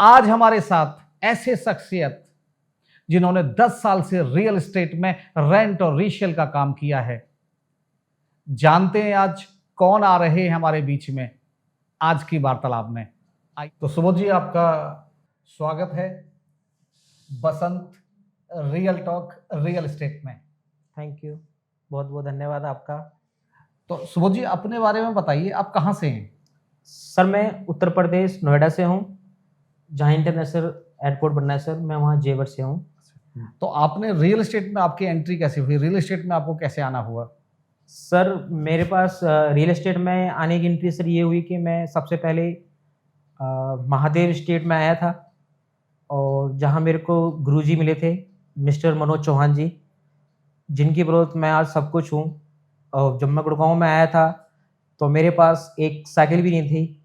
आज हमारे साथ ऐसे शख्सियत जिन्होंने 10 साल से रियल एस्टेट में रेंट और रीसेल का काम किया है। जानते हैं आज कौन आ रहे हैं हमारे बीच में आज की वार्तालाप में। तो सुबोध जी, आपका स्वागत है बसंत रियल टॉक रियल एस्टेट में। थैंक यू, बहुत बहुत धन्यवाद आपका। तो सुबोध जी, अपने बारे में बताइए, आप कहाँ से हैं? सर मैं उत्तर प्रदेश नोएडा से हूँ, जहाँ इंटरनेशनल एयरपोर्ट बनना है सर, मैं वहाँ जेवर से हूँ। तो आपने रियल एस्टेट में आपकी एंट्री कैसे हुई? रियल एस्टेट में आपको कैसे आना हुआ? सर मेरे पास रियल एस्टेट में आने की एंट्री सर ये हुई कि मैं सबसे पहले महादेव स्टेट में आया था, और जहाँ मेरे को गुरुजी मिले थे मिस्टर मनोज चौहान जी, जिनकी बदौलत मैं आज सब कुछ हूँ। और जब मैं गुड़गांव में आया था तो मेरे पास एक साइकिल भी नहीं थी।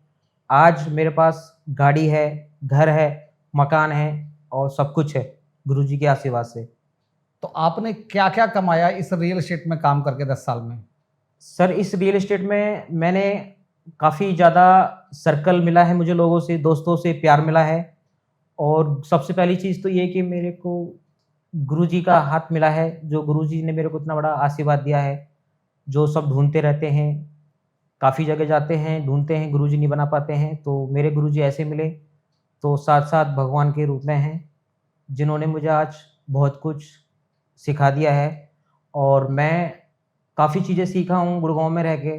आज मेरे पास गाड़ी है, घर है, मकान है और सब कुछ है गुरुजी के आशीर्वाद से। तो आपने क्या क्या कमाया इस रियल एस्टेट में काम करके 10 साल में? सर इस रियल एस्टेट में मैंने काफ़ी ज़्यादा सर्कल मिला है मुझे, लोगों से, दोस्तों से प्यार मिला है। और सबसे पहली चीज़ तो ये कि मेरे को गुरुजी का हाथ मिला है, जो गुरुजी ने मेरे को इतना बड़ा आशीर्वाद दिया है। जो सब ढूंढते रहते हैं, काफ़ी जगह जाते हैं, ढूंढते हैं, गुरुजी नहीं बना पाते हैं, तो मेरे गुरुजी ऐसे मिले तो साथ साथ भगवान के रूप में हैं, जिन्होंने मुझे आज बहुत कुछ सिखा दिया है। और मैं काफ़ी चीज़ें सीखा हूँ गुड़गांव में रह के।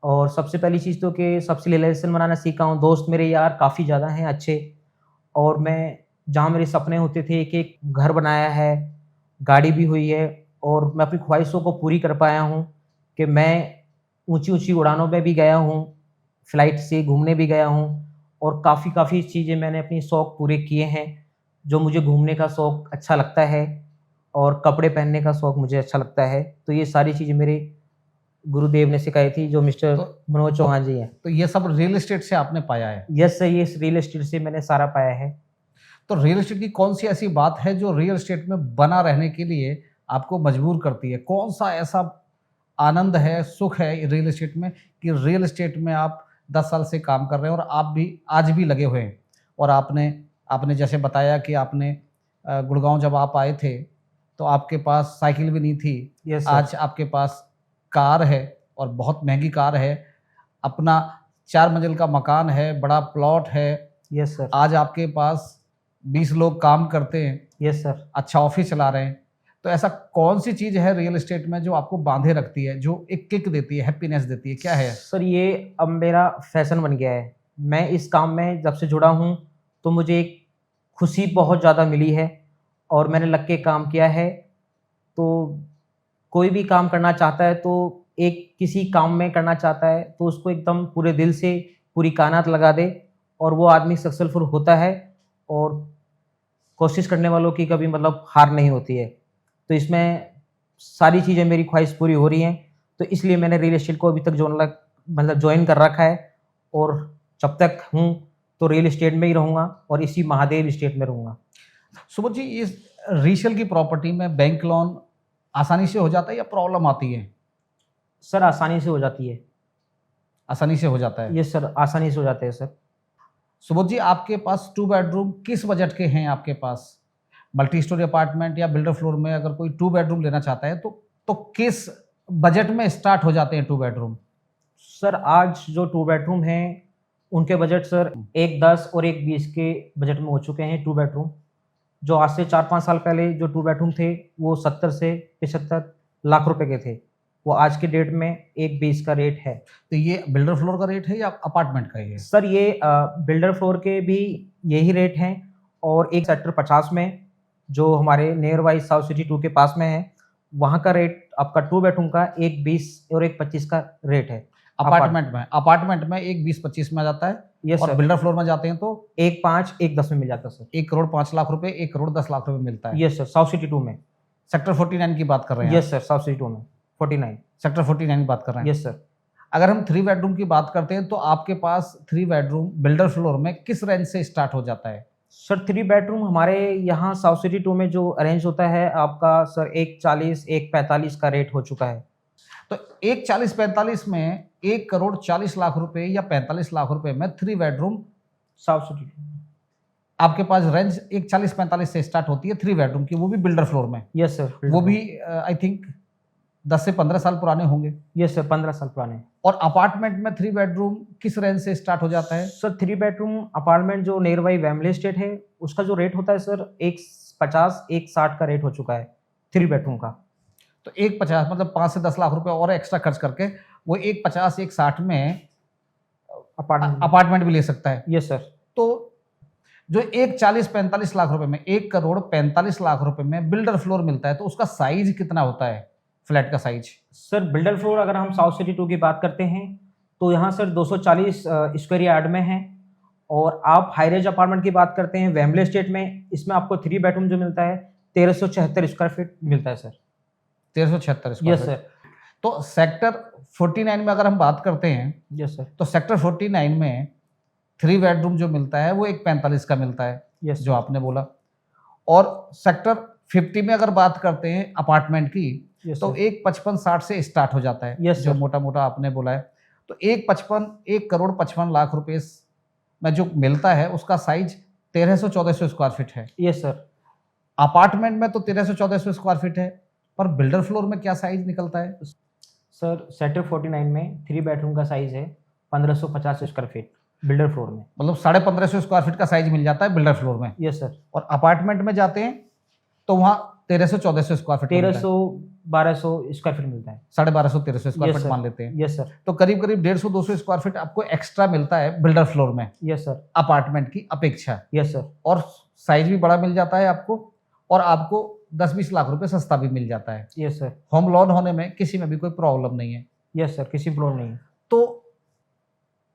और सबसे पहली चीज़ तो कि सबसे रिलेशन बनाना सीखा हूँ। दोस्त मेरे यार काफ़ी ज़्यादा हैं अच्छे, और मैं जहाँ मेरे सपने होते थे, एक एक घर बनाया है, गाड़ी भी हुई है, और मैं अपनी ख्वाहिशों को पूरी कर पाया हूँ कि मैं ऊंची ऊंची उड़ानों में भी गया हूँ, फ्लाइट से घूमने भी गया हूँ, और काफ़ी चीज़ें मैंने अपनी शौक़ पूरे किए हैं। जो मुझे घूमने का शौक़ अच्छा लगता है और कपड़े पहनने का शौक़ मुझे अच्छा लगता है, तो ये सारी चीज़ें मेरे गुरुदेव ने सिखाई थी, जो मिस्टर मनोज चौहान जी हैं। तो ये सब रियल एस्टेट से आपने पाया है? यस सर, ये रियल एस्टेट से मैंने सारा पाया है। तो रियल एस्टेट की कौन सी ऐसी बात है जो रियल एस्टेट में बना रहने के लिए आपको मजबूर करती है? कौन सा ऐसा आनंद है, सुख है रियल एस्टेट में कि रियल एस्टेट में आप 10 साल से काम कर रहे हैं और आप भी आज भी लगे हुए हैं? और आपने जैसे बताया कि आपने गुड़गांव जब आप आए थे तो आपके पास साइकिल भी नहीं थी। Yes sir. आज आपके पास कार है और बहुत महंगी कार है, अपना 4 मंजिल का मकान है, बड़ा प्लॉट है। Yes sir. आज आपके पास 20 लोग काम करते हैं। Yes sir. अच्छा ऑफिस चला रहे हैं। तो ऐसा कौन सी चीज़ है रियल एस्टेट में जो आपको बांधे रखती है, जो एक किक देती है, हैप्पीनेस देती है? क्या है सर? ये अब मेरा फैशन बन गया है। मैं इस काम में जब से जुड़ा हूँ तो मुझे एक खुशी बहुत ज़्यादा मिली है, और मैंने लग के काम किया है। तो कोई भी काम करना चाहता है, तो एक किसी काम में करना चाहता है तो उसको एकदम पूरे दिल से, पूरी कायनात लगा दे, और वो आदमी सक्सेसफुल होता है। और कोशिश करने वालों की कभी मतलब हार नहीं होती है। तो इसमें सारी चीज़ें मेरी ख्वाहिश पूरी हो रही हैं, तो इसलिए मैंने रियल एस्टेट को अभी तक ज्वाइन कर रखा है। और जब तक हूँ तो रियल एस्टेट में ही रहूँगा और इसी महादेव स्टेट में रहूँगा। सुबोध जी, इस रीसेल की प्रॉपर्टी में बैंक लोन आसानी से हो जाता है या प्रॉब्लम आती है? सर आसानी से हो जाती है। आसानी से हो जाता है? यस सर, आसानी से हो जाते हैं सर। सुबोध जी, आपके पास 2 बेडरूम किस बजट के हैं आपके पास? मल्टी स्टोरी अपार्टमेंट या बिल्डर फ्लोर में अगर कोई 2 बेडरूम लेना चाहता है तो किस बजट में स्टार्ट हो जाते हैं 2 बेडरूम? सर आज जो 2 बेडरूम हैं उनके बजट सर 1,10 और 1,20 के बजट में हो चुके हैं 2 बेडरूम। जो आज से 4-5 साल पहले जो 2 बेडरूम थे वो 70 से 75 लाख रुपए के थे, वो आज के डेट में 1,20 का रेट है। तो ये बिल्डर फ्लोर का रेट है या अपार्टमेंट का ही है? सर ये बिल्डर फ्लोर के भी यही रेट हैं, और एक सेक्टर 50 में जो हमारे नियर बाई साउथ सिटी 2 के पास में है, वहाँ का रेट आपका 2 बेडरूम का 1,20 और 1,25 का रेट है। अपार्टमेंट में 1,20-25 में आ जाता है। यस और सर। बिल्डर फ्लोर में जाते हैं तो 1,5 1,10 में मिल जाता है सर। 1 करोड़ 5 लाख रुपए, 1 करोड़ 10 लाख रुपए मिलता है। यस सर, साउथ सिटी 2 में। सेक्टर 49 की बात कर रहे हैं? यस सर, साउथ सिटी 2 में 49। सेक्टर 49 की बात कर रहे हैं? Yes sir. अगर हम 3 बेडरूम की बात करते हैं तो आपके पास 3 बेडरूम बिल्डर फ्लोर में किस रेंज से स्टार्ट हो जाता है? सर 3 बेडरूम हमारे यहाँ साउथ सिटी 2 में जो अरेंज होता है आपका सर 1,40 1,45 का रेट हो चुका है। तो 1,40-45 में 1 करोड़ 40 लाख रुपए या 45 लाख रुपए में 3 बेडरूम साउथ सिटी आपके पास रेंज एक 40-45 से स्टार्ट होती है 3 बेडरूम की, वो भी बिल्डर फ्लोर में। Yes sir. वो भी आई थिंक 10 से 15 साल पुराने होंगे। यस सर, 15 साल पुराने। और अपार्टमेंट में 3 बेडरूम किस रेंज से स्टार्ट हो जाता है? सर 3 बेडरूम अपार्टमेंट जो नियर बाई वेमले स्टेट है, उसका जो रेट होता है सर 150 160 का रेट हो चुका है 3 बेडरूम का। तो 150 मतलब 5 से 10 लाख रुपए और एक्स्ट्रा खर्च करके वो 150 160 में अपार्टमेंट भी ले सकता है। Yes sir. तो जो एक 40-45 लाख रुपए में 1 करोड़ 45 लाख रुपए में बिल्डर फ्लोर मिलता है, तो उसका साइज कितना होता है फ्लैट का साइज? सर बिल्डर फ्लोर अगर हम साउथ सिटी 2 की बात करते हैं तो यहाँ सर 240 स्क्वायर यार्ड में है। और आप हाई रेंज अपार्टमेंट की बात करते हैं वेमले स्टेट में, इसमें आपको 3 बेडरूम जो मिलता है 1376 स्क्वायर फीट मिलता है sir. 1376 yes square sir. Feet. तो सेक्टर 49 में अगर हम बात करते हैं, यस सर। तो सेक्टर 49 में 3 बेडरूम जो मिलता है वो एक 45 का मिलता है, यस जो आपने बोला। और सेक्टर 50 में अगर बात करते हैं अपार्टमेंट की, तो एक 55-60 से स्टार्ट हो जाता है, Yes, जो sir. मोटा मोटा आपने बोला है। तो 1 करोड़ 55 लाख रुपए में जो मिलता है उसका साइज 1300-1400 स्क्वायर फीट है। Yes sir. अपार्टमेंट में तो 1300-1400 स्क्वायर फीट है, पर बिल्डर फ्लोर में क्या साइज निकलता है? सर सेक्टर 49 में 3 बेडरूम का साइज है 1550 स्क्वायर फीट बिल्डर फ्लोर में। मतलब 1550 स्क्वायर फीट का साइज मिल जाता है बिल्डर फ्लोर में। Yes sir. और अपार्टमेंट में जाते हैं तो वहाँ 1300-1400 स्क्वायर फीट, 1300-1200 स्क्वायर फीट मिलता है। 1250-1300 स्क्वायर Yes, फीट sir. मान लेते हैं। Yes sir. तो करीब करीब 150-200 स्क्वायर फीट आपको एक्स्ट्रा मिलता है बिल्डर फ्लोर में यस सर। अपार्टमेंट की अपेक्षा। Yes sir. और साइज भी बड़ा मिल जाता है आपको, और आपको 10-20 लाख रुपए सस्ता भी मिल जाता है। Yes sir. होम लोन होने में किसी में भी कोई प्रॉब्लम नहीं है। यस सर, किसी प्रॉब्लम नहीं है। तो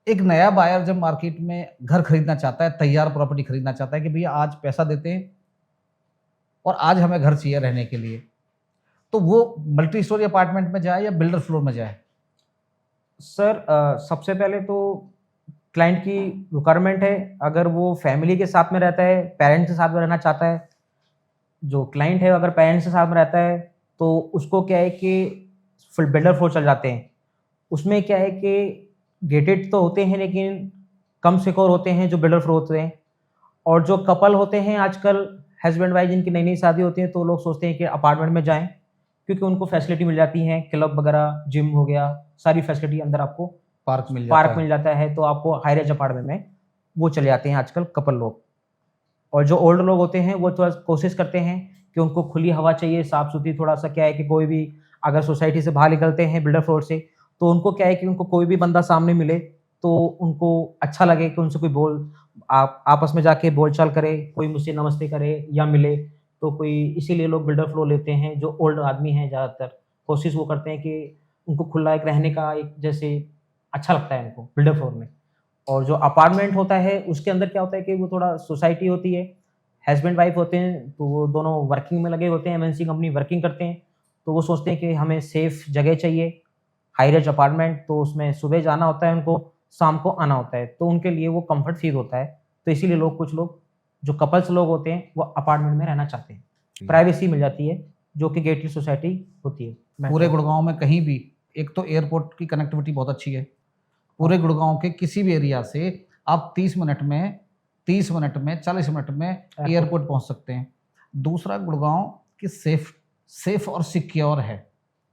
एक नया बायर जब मार्केट में घर खरीदना चाहता है, तैयार प्रॉपर्टी खरीदना चाहता है कि भैया आज पैसा देते हैं और आज हमें घर चाहिए रहने के लिए, तो वो मल्टी स्टोरी अपार्टमेंट में जाए या बिल्डर फ्लोर में जाए? सर सबसे पहले तो क्लाइंट की रिक्वायरमेंट है। अगर वो फैमिली के साथ में रहता है, पेरेंट्स के साथ में रहना चाहता है, जो क्लाइंट है अगर पेरेंट्स के साथ में रहता है तो उसको क्या है कि फुल बिल्डर फ्लोर चल जाते हैं। उसमें क्या है कि गेटेड तो होते हैं लेकिन कम सिक्योर होते हैं जो बिल्डर फ्लोर होते हैं। और जो कपल होते हैं आजकल हस्बैंड वाइफ जिनकी नई नई शादी होती है, तो लोग सोचते हैं कि अपार्टमेंट में जाएं क्योंकि उनको फैसिलिटी मिल जाती है, क्लब वगैरह, जिम हो गया, सारी फैसिलिटी अंदर आपको पार्क मिल जाता है। तो आपको हाई रेंज अपार्टमेंट में वो चले जाते हैं आजकल कपल लोग। और जो ओल्ड लोग होते हैं वो थोड़ा कोशिश करते हैं कि उनको खुली हवा चाहिए, साफ सुथरी। थोड़ा सा क्या है कि कोई भी अगर सोसाइटी से बाहर निकलते हैं बिल्डर फ्लोर से, तो उनको क्या है कि उनको कोई भी बंदा सामने मिले तो उनको अच्छा लगे कि उनसे कोई आपस में जाके बोलचाल करे, कोई मुझसे नमस्ते करे या मिले। तो कोई इसीलिए लोग बिल्डर फ्लोर लेते हैं। जो ओल्ड आदमी हैं ज़्यादातर कोशिश वो करते हैं कि उनको खुला एक रहने का एक जैसे अच्छा लगता है उनको बिल्डर फ्लोर में। और जो अपार्टमेंट होता है उसके अंदर क्या होता है कि वो थोड़ा सोसाइटी होती है, हस्बैंड वाइफ होते हैं, तो वो दोनों वर्किंग में लगे होते हैं, एमएनसी कंपनी वर्किंग करते हैं, तो वो सोचते हैं कि हमें सेफ जगह चाहिए। हाई रेंज अपार्टमेंट तो उसमें सुबह जाना होता है उनको, शाम को आना होता है, तो उनके लिए वो कंफर्ट फील होता है। तो इसीलिए कुछ लोग जो कपल्स लोग होते हैं वो अपार्टमेंट में रहना चाहते हैं, प्राइवेसी मिल जाती है जो कि गेटेड सोसाइटी होती है। पूरे गुड़गांव में कहीं भी, एक तो एयरपोर्ट की कनेक्टिविटी बहुत अच्छी है, पूरे गुड़गांव के किसी भी एरिया से आप 30 मिनट में 40 मिनट में एयरपोर्ट पहुंच सकते हैं। दूसरा, गुड़गांव की सेफ और सिक्योर है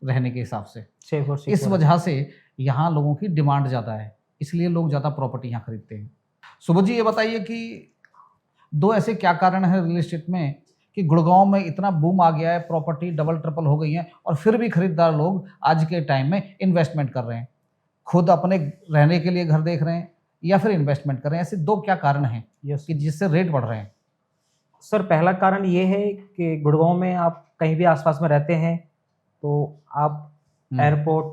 रहने के हिसाब से। सेफ और इस वजह से यहाँ लोगों की डिमांड ज़्यादा है, इसलिए लोग ज़्यादा प्रॉपर्टी यहाँ खरीदते हैं। सुबोध जी, ये बताइए कि 2 ऐसे क्या कारण है रियल एस्टेट में कि गुड़गांव में इतना बूम आ गया है, प्रॉपर्टी डबल ट्रिपल हो गई है और फिर भी खरीदार लोग आज के टाइम में इन्वेस्टमेंट कर रहे हैं, खुद अपने रहने के लिए घर देख रहे हैं या फिर इन्वेस्टमेंट कर रहे हैं? ऐसे 2 क्या कारण हैं कि जिससे रेट बढ़ रहे हैं? सर पहला कारण ये है कि गुड़गांव में आप कहीं भी आसपास में रहते हैं तो आप एयरपोर्ट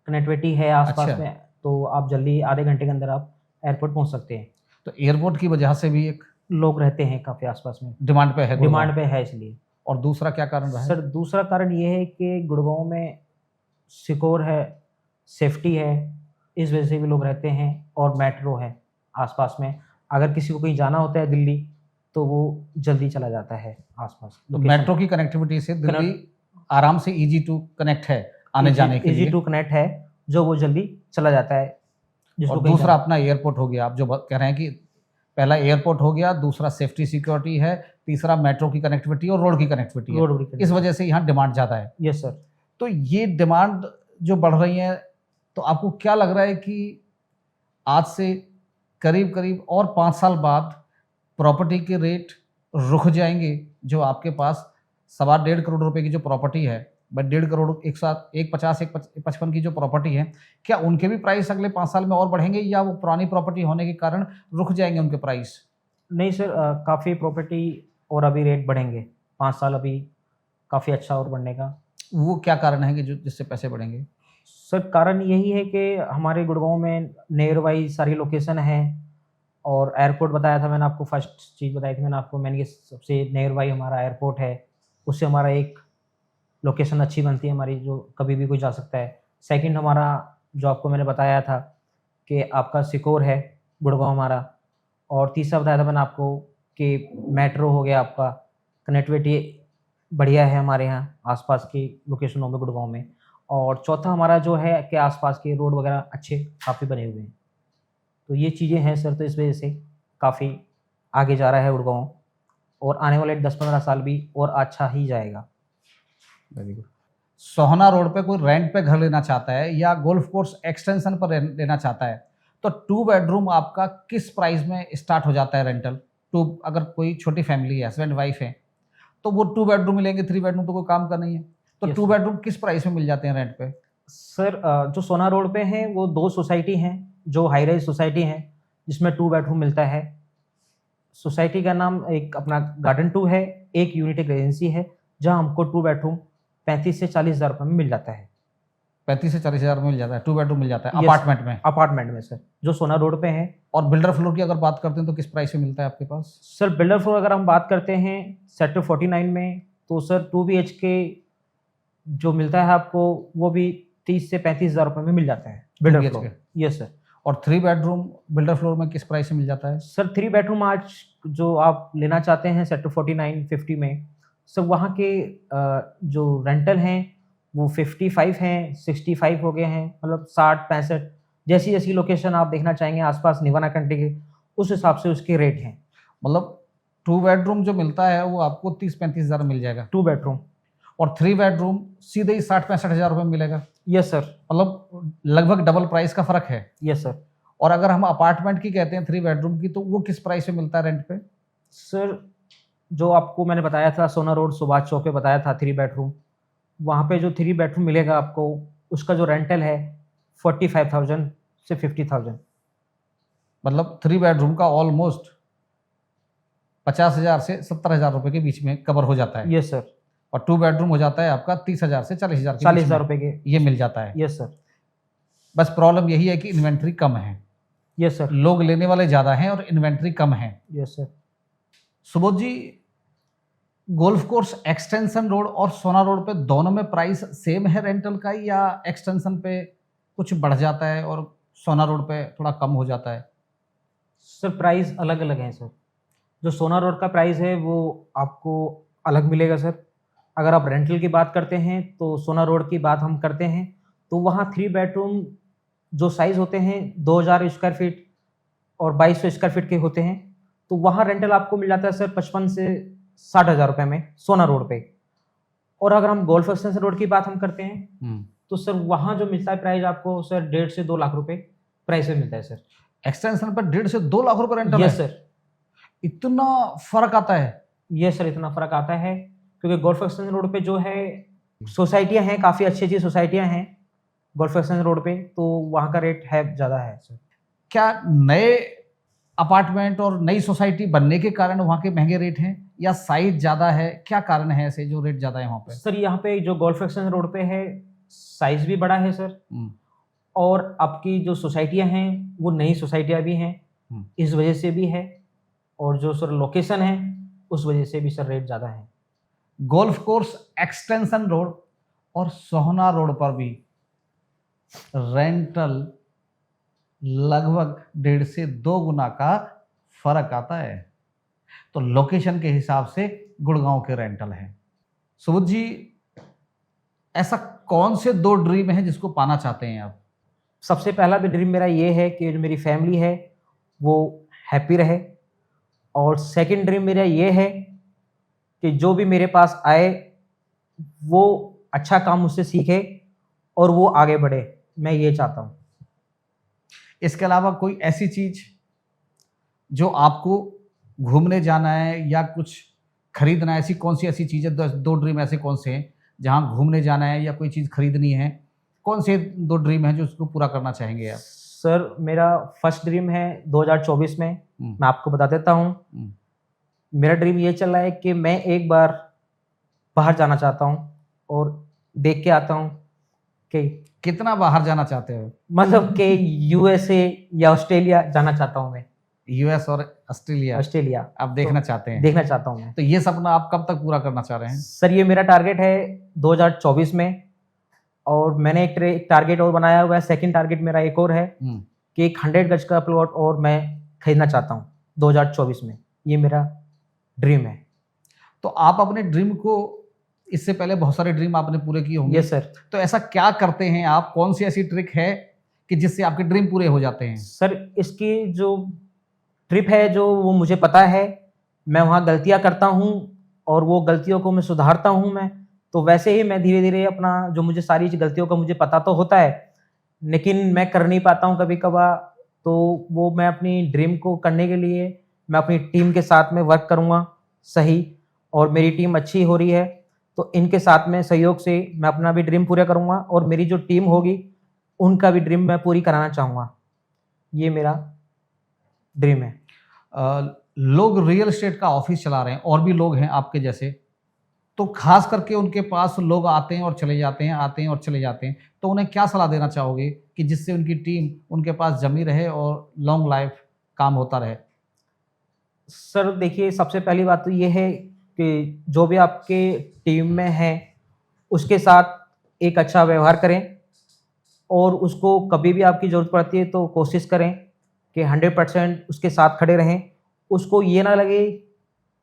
कनेक्टिविटी है आसपास अच्छा। में, तो आप जल्दी आधे घंटे के अंदर आप एयरपोर्ट पहुंच सकते हैं। तो एयरपोर्ट की वजह से भी एक लोग रहते हैं काफ़ी आसपास में, डिमांड पे है, डिमांड पे है इसलिए। और दूसरा क्या कारण रहा है? सर दूसरा कारण ये है कि गुड़गांव में सिक्योर है, सेफ्टी है, इस वजह से भी लोग रहते हैं। और मेट्रो है आसपास में, अगर किसी को कहीं जाना होता है दिल्ली तो वो जल्दी चला जाता है आसपास। तो मेट्रो की कनेक्टिविटी से दिल्ली आराम से इजी टू कनेक्ट है आने जाने के लिए, इजी टू कनेक्ट है, जो वो जल्दी चला जाता है। और दूसरा अपना एयरपोर्ट हो गया, आप जो कह रहे हैं कि पहला एयरपोर्ट हो गया, दूसरा सेफ्टी सिक्योरिटी है, तीसरा मेट्रो की कनेक्टिविटी और रोड की कनेक्टिविटी है। रोड भी इस वजह से यहाँ डिमांड ज़्यादा है। Yes sir. तो ये डिमांड जो बढ़ रही है, तो आपको क्या लग रहा है कि आज से करीब करीब और 5 साल बाद प्रॉपर्टी के रेट रुक जाएंगे? जो आपके पास 1.25 करोड़ रुपए की जो प्रॉपर्टी है, 1.5 करोड़, एक साथ 150 155 की जो प्रॉपर्टी है, क्या उनके भी प्राइस अगले 5 साल में और बढ़ेंगे, या वो पुरानी प्रॉपर्टी होने के कारण रुक जाएंगे उनके प्राइस? नहीं सर, काफ़ी प्रॉपर्टी और अभी रेट बढ़ेंगे 5 साल अभी, काफ़ी अच्छा और बढ़ने का। वो क्या कारण है कि जो जिससे पैसे बढ़ेंगे? सर कारण यही है कि हमारे गुड़गांव में नियर बाई सारी लोकेशन है, और एयरपोर्ट बताया था मैंने आपको, फर्स्ट चीज़ बताई थी मैंने आपको, मैंने कि सबसे नियर बाई हमारा एयरपोर्ट है, उससे हमारा एक लोकेशन अच्छी बनती है हमारी, जो कभी भी कोई जा सकता है। सेकंड हमारा जो आपको मैंने बताया था कि आपका सिकोर है गुड़गांव हमारा, और तीसरा बताया था मैंने आपको कि मेट्रो हो गया, आपका कनेक्टिविटी बढ़िया है हमारे यहाँ आसपास की लोकेशनों में गुड़गांव में, और चौथा हमारा जो है कि आसपास के रोड वगैरह अच्छे काफ़ी बने हुए हैं। तो ये चीज़ें हैं सर, तो इस वजह से काफ़ी आगे जा रहा है गुड़गांव, और आने वाले 10-15 साल भी और अच्छा ही जाएगा। Very good. सोहना रोड पे कोई रेंट पे घर लेना चाहता है या गोल्फ कोर्स एक्सटेंशन पर लेना चाहता है, तो 2 बेडरूम आपका किस प्राइस में स्टार्ट हो जाता है रेंटल? अगर कोई छोटी फैमिली है, हस्बैंड वाइफ है, तो वो 2 बेडरूम मिलेंगे, 3 बेडरूम तो कोई काम का नहीं है। तो Yes, 2 sir. बेडरूम किस प्राइस में मिल जाते हैं रेंट पे? सर जो सोना रोड पे हैं वो 2 सोसाइटी हैं, जो हाई राइज सोसाइटी हैं, जिसमें 2 बेडरूम मिलता है। सोसाइटी का नाम एक अपना गार्डन 2 है, एक यूनिटेक रेजेंसी है, जहां हमको 2 बेडरूम 35 से 40 हज़ार रुपये में मिल जाता है। 35 से 40 हज़ार में मिल जाता है, 2 बेडरूम मिल जाता है Yes, अपार्टमेंट में? अपार्टमेंट में सर, जो सोना रोड पे है। और बिल्डर फ्लोर की अगर बात करते हैं तो किस प्राइस में मिलता है आपके पास? सर बिल्डर फ्लोर अगर हम बात करते हैं सेक्टर 49 में, तो सर 2 BHK जो मिलता है आपको, वो भी 30 से 35 हज़ार रुपये में मिल जाता है builder 2 floor. BHK? Yes sir. और 3 बेडरूम बिल्डर फ्लोर में किस प्राइस में मिल जाता है? सर 3 बेडरूम आज जो आप लेना चाहते हैं सेक्टर 49 50 में, सर वहाँ के जो रेंटल हैं वो 55 हैं, 65 हो गए हैं, मतलब 60-65, जैसी जैसी लोकेशन आप देखना चाहेंगे आसपास निवाना कंट्री के, उस हिसाब से उसके रेट हैं। मतलब 2 बेडरूम जो मिलता है वो आपको 30-35 हज़ार मिल जाएगा, 2 बेडरूम। और 3 बेडरूम सीधे ही 60-65 हज़ार रुपये में मिलेगा। Yes sir. मतलब लगभग डबल प्राइस का फर्क है। Yes sir. और अगर हम अपार्टमेंट की कहते हैं 3 बेडरूम की, तो वो किस प्राइस में मिलता है रेंट पे? सर जो आपको मैंने बताया था सोना रोड सुभाष चौक पे बताया था 3 बेडरूम, वहाँ पे जो 3 बेडरूम मिलेगा आपको, उसका जो रेंटल है 45,000 से 50,000। मतलब 3 बेडरूम का ऑलमोस्ट 50,000 से 70,000 रुपये के बीच में कवर हो जाता है। Yes sir. और 2 बेडरूम हो जाता है आपका 30,000 से 40,000 के 40,000 बीच में रुपये के। ये मिल जाता है। Yes sir. बस प्रॉब्लम यही है कि इन्वेंट्री कम है। Yes sir. लोग लेने वाले ज़्यादा हैं और इन्वेंट्री कम है। Yes sir. Subodh ji, golf course extension road और सोना रोड पे दोनों में प्राइस सेम है रेंटल का, या एक्सटेंशन पे कुछ बढ़ जाता है और सोना रोड पे थोड़ा कम हो जाता है? सर प्राइस अलग अलग हैं सर। जो सोना रोड का प्राइस है वो आपको अलग मिलेगा सर। अगर आप रेंटल की बात करते हैं तो सोना रोड की बात हम करते हैं तो वहाँ 3 बेडरूम जो साइज़ होते हैं 2000 स्क्वायर फीट और 2200 स्क्वायर फीट के होते हैं, तो वहाँ रेंटल आपको मिल जाता है सर 55 से 60,000 रुपये में सोना रोड पे। और अगर हम गोल्फ एक्सटेंशन रोड की बात हम करते हैं तो सर वहाँ जो मिलता है प्राइस आपको सर 1.5 से 2 लाख रुपए प्राइस में मिलता है सर। एक्सटेंशन पर 1.5 से 2 लाख रुपए रेंटल है? Yes sir. इतना फर्क आता है? यस सर, इतना फर्क आता है क्योंकि गोल्फ एक्सटेंशन रोड पे जो है सोसाइटियाँ हैं, काफ़ी अच्छी अच्छी सोसाइटियाँ हैं गोल्फ एक्सटेंशन रोड पे, तो वहाँ का रेट है ज़्यादा है सर। क्या नए अपार्टमेंट और नई सोसाइटी बनने के कारण वहाँ के महंगे रेट हैं, या साइज ज़्यादा है? क्या कारण है ऐसे जो रेट ज़्यादा है वहाँ पे? सर यहाँ पे जो गोल्फ एक्सटेंशन रोड पे है साइज भी बड़ा है सर, और आपकी जो सोसाइटियाँ हैं वो नई सोसाइटियाँ भी हैं, इस वजह से भी है, और जो सर लोकेशन है उस वजह से भी सर रेट ज़्यादा है। गोल्फ कोर्स एक्सटेंशन रोड और सोहना रोड पर भी रेंटल लगभग 1.5 से 2 गुना का फर्क आता है। तो लोकेशन के हिसाब से गुड़गांव के रेंटल हैं। सुबोध जी, ऐसा कौन से 2 ड्रीम हैं जिसको पाना चाहते हैं आप? सबसे पहला भी ड्रीम मेरा ये है कि जो मेरी फैमिली है वो हैप्पी रहे, और सेकंड ड्रीम मेरा ये है कि जो भी मेरे पास आए वो अच्छा काम मुझसे सीखे और वो आगे बढ़े, मैं ये चाहता हूँ। इसके अलावा कोई ऐसी चीज जो आपको घूमने जाना है या कुछ खरीदना है, ऐसी कौन सी ऐसी चीज़ है? दो ड्रीम ऐसे कौन से हैं जहाँ घूमने जाना है या कोई चीज़ खरीदनी है? कौन से दो ड्रीम हैं जो उसको पूरा करना चाहेंगे आप? सर मेरा फर्स्ट ड्रीम है 2024 में, मैं आपको बता देता हूँ। मेरा ड्रीम ये चल रहा है कि मैं एक बार बाहर जाना चाहता हूँ और देख के आता हूँ कि कितना बाहर जाना चाहते हो? मतलब कि यूएसए या ऑस्ट्रेलिया जाना चाहता हूँ मैं। यूएस और ऑस्ट्रेलिया ऑस्ट्रेलिया आप देखना चाहते हैं? देखना चाहता हूँ मैं। तो ये सपना आप कब तक पूरा करना चाह रहे हैं? सर ये मेरा टारगेट है 2024 में, और मैंने एक टारगेट और बनाया हुआ है। सेकंड टारगेट मेरा एक और है कि एक 100 गज का प्लॉट और मैं खरीदना चाहता हूँ 2024 में। ये मेरा ड्रीम है। तो आप अपने ड्रीम को, इससे पहले बहुत सारे ड्रीम आपने पूरे किए होंगे। Yes sir. तो ऐसा क्या करते हैं आप, कौन सी ऐसी ट्रिक है कि जिससे आपके ड्रीम पूरे हो जाते हैं? सर इसकी जो ट्रिप है जो वो मुझे पता है, मैं वहाँ गलतियाँ करता हूँ और वो गलतियों को मैं सुधारता हूँ मैं। तो वैसे ही मैं धीरे धीरे अपना जो मुझे सारी गलतियों का मुझे पता तो होता है, लेकिन मैं कर नहीं पाता हूँ कभी कभार। तो वो मैं अपनी ड्रीम को करने के लिए मैं अपनी टीम के साथ में वर्क करूँगा सही, और मेरी टीम अच्छी हो रही है तो इनके साथ में सहयोग से मैं अपना भी ड्रीम पूरा करूँगा और मेरी जो टीम होगी उनका भी ड्रीम मैं पूरी कराना चाहूँगा। ये मेरा ड्रीम है। लोग रियल एस्टेट का ऑफिस चला रहे हैं और भी लोग हैं आपके जैसे, तो खास करके उनके पास लोग आते हैं और चले जाते हैं, आते हैं और चले जाते हैं, तो उन्हें क्या सलाह देना चाहोगे कि जिससे उनकी टीम उनके पास जमी रहे और लॉन्ग लाइफ काम होता रहे? सर देखिए, सबसे पहली बात तो ये है कि जो भी आपके टीम में है उसके साथ एक अच्छा व्यवहार करें, और उसको कभी भी आपकी ज़रूरत पड़ती है तो कोशिश करें कि 100% उसके साथ खड़े रहें। उसको ये ना लगे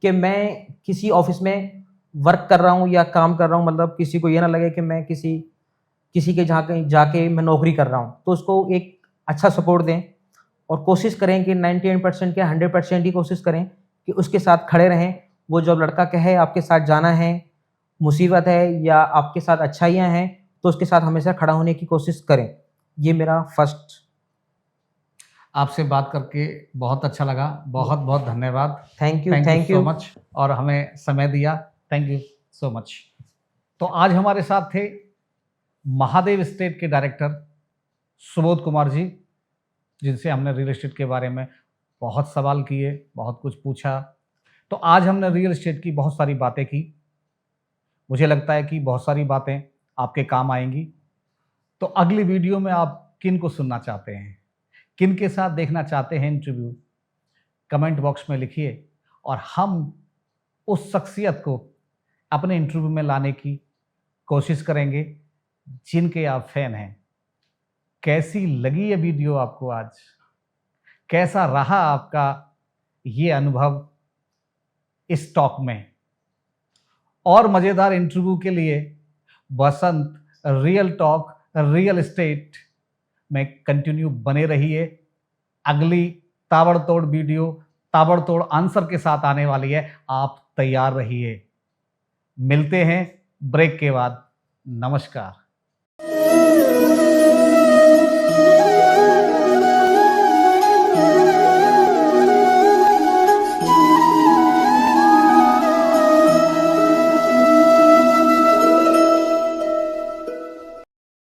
कि मैं किसी ऑफिस में वर्क कर रहा हूँ या काम कर रहा हूँ, मतलब किसी को ये ना लगे कि मैं किसी के जहाँ कहीं जाके मैं नौकरी कर रहा हूँ। तो उसको एक अच्छा सपोर्ट दें और कोशिश करें कि 99% या 100% ही कोशिश करें कि उसके साथ खड़े रहें। वो जब लड़का कहे आपके साथ जाना है, मुसीबत है या आपके साथ अच्छाइयाँ हैं, तो उसके साथ हमेशा खड़ा होने की कोशिश करें। ये मेरा फर्स्ट। आपसे बात करके बहुत अच्छा लगा, बहुत बहुत धन्यवाद। थैंक यू सो मच, और हमें समय दिया। Thank you so much. तो आज हमारे साथ थे महादेव एस्टेट के डायरेक्टर सुबोध कुमार जी, जिनसे हमने रियल एस्टेट के बारे में बहुत सवाल किए, बहुत कुछ पूछा। तो आज हमने रियल एस्टेट की बहुत सारी बातें की। मुझे लगता है कि बहुत सारी बातें आपके काम आएंगी। तो अगली वीडियो में आप किन को सुनना चाहते हैं, किन के साथ देखना चाहते हैं इंटरव्यू, कमेंट बॉक्स में लिखिए और हम उस शख्सियत को अपने इंटरव्यू में लाने की कोशिश करेंगे जिनके आप फैन हैं। कैसी लगी ये वीडियो आपको आज? कैसा रहा आपका ये अनुभव इस टॉक में? और मज़ेदार इंटरव्यू के लिए बसंत रियल टॉक रियल एस्टेट में कंटिन्यू बने रहिए। अगली ताबड़तोड़ वीडियो ताबड़तोड़ आंसर के साथ आने वाली है, आप तैयार रहिए। मिलते हैं ब्रेक के बाद। नमस्कार।